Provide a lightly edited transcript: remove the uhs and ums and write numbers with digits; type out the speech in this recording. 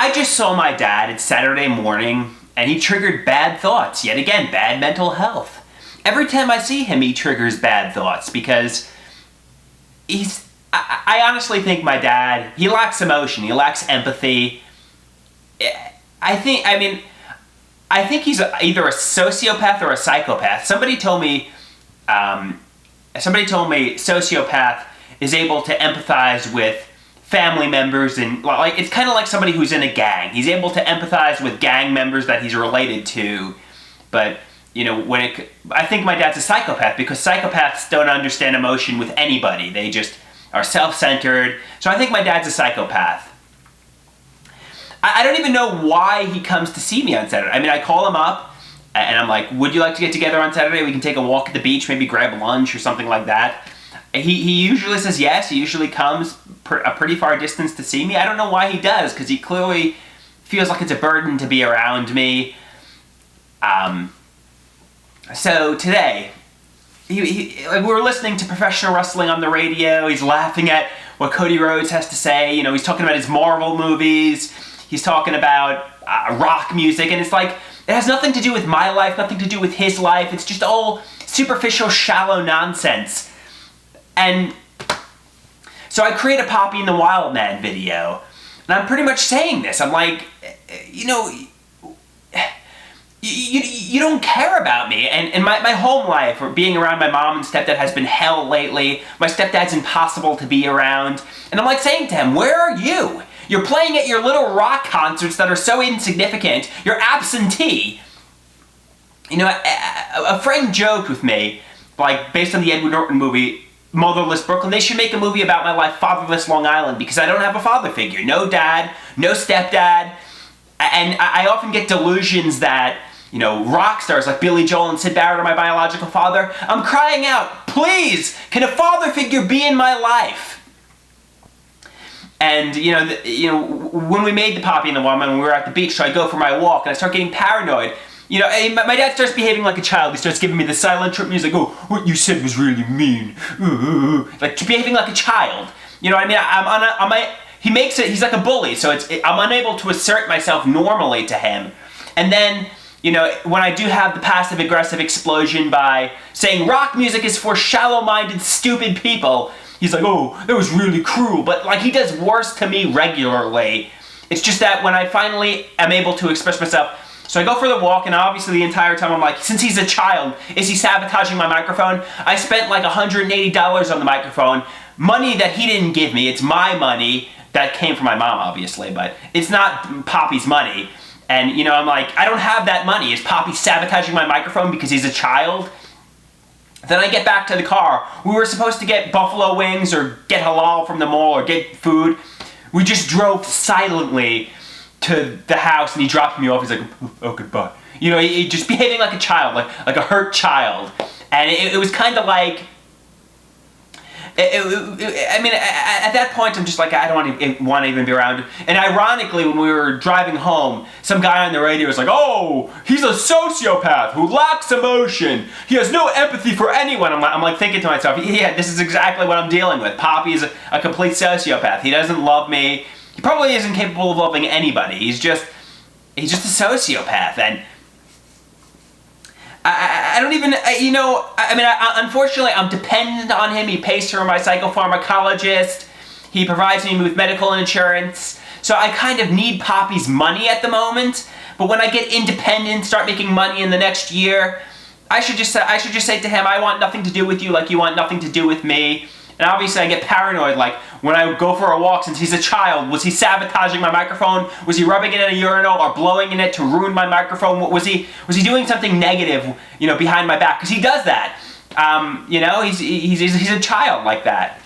I just saw my dad. It's Saturday morning, and he triggered bad thoughts. Yet again, bad mental health. Every time I see him, he triggers bad thoughts because I honestly think my dad, he lacks emotion. He lacks empathy. I think he's either a sociopath or a psychopath. Somebody told me sociopath is able to empathize with family members, and like it's kind of like somebody who's in a gang. He's able to empathize with gang members that he's related to, but I think my dad's a psychopath because psychopaths don't understand emotion with anybody. They just are self-centered. So I think my dad's a psychopath. I don't even know why he comes to see me on Saturday. I mean, I call him up and I'm like, would you like to get together on Saturday? We can take a walk at the beach, maybe grab lunch or something like that. He usually says yes. He usually comes a pretty far distance to see me. I don't know why he does, because he clearly feels like it's a burden to be around me. So today, we were listening to professional wrestling on the radio. He's laughing at what Cody Rhodes has to say. He's talking about his Marvel movies. He's talking about rock music, and it's like, it has nothing to do with my life, nothing to do with his life. It's just all superficial, shallow nonsense. And so I create a Papi and the Wild Man video, and I'm pretty much saying this. I'm like, you don't care about me. And my home life, or being around my mom and stepdad, has been hell lately. My stepdad's impossible to be around. And I'm like saying to him, where are you? You're playing at your little rock concerts that are so insignificant. You're absentee. A friend joked with me, like, based on the Edward Norton movie, Motherless Brooklyn, they should make a movie about my life, Fatherless Long Island, because I don't have a father figure. No dad, no stepdad. And I often get delusions that, rock stars like Billy Joel and Syd Barrett are my biological father. I'm crying out, please, can a father figure be in my life? And, when we made the Papi and the Wild Man, when we were at the beach, so I go for my walk, and I start getting paranoid. My dad starts behaving like a child. He starts giving me the silent trip music. Oh, what you said was really mean. Like, behaving like a child. You know what I mean? He makes it, he's like a bully, so I'm unable to assert myself normally to him. And then, when I do have the passive-aggressive explosion by saying rock music is for shallow-minded, stupid people, he's like, oh, that was really cruel. But, like, he does worse to me regularly. It's just that when I finally am able to express myself, so I go for the walk, and obviously the entire time I'm like, since he's a child, is he sabotaging my microphone? I spent like $180 on the microphone. Money that he didn't give me. It's my money. That came from my mom, obviously, but it's not Papi's money. And, I'm like, I don't have that money. Is Papi sabotaging my microphone because he's a child? Then I get back to the car. We were supposed to get buffalo wings or get halal from the mall or get food. We just drove silently to the house, and he dropped me off. He's like, oh, goodbye. He just behaving like a child, like a hurt child. And it was kind of like, at that point, I'm just like, I don't want to even be around. And ironically, when we were driving home, some guy on the radio was like, oh, he's a sociopath who lacks emotion. He has no empathy for anyone. I'm like thinking to myself, yeah, this is exactly what I'm dealing with. Papi is a complete sociopath. He doesn't love me. He probably isn't capable of loving anybody. He's just a sociopath. And I don't even, unfortunately, I'm dependent on him. He pays for my psychopharmacologist. He provides me with medical insurance. So I kind of need Papi's money at the moment. But when I get independent, start making money in the next year, I should just say to him, I want nothing to do with you like you want nothing to do with me. And obviously I get paranoid, like when I go for a walk, since he's a child, was he sabotaging my microphone? Was he rubbing it in a urinal or blowing in it to ruin my microphone? Was he doing something negative, behind my back? Because he does that. He's a child like that.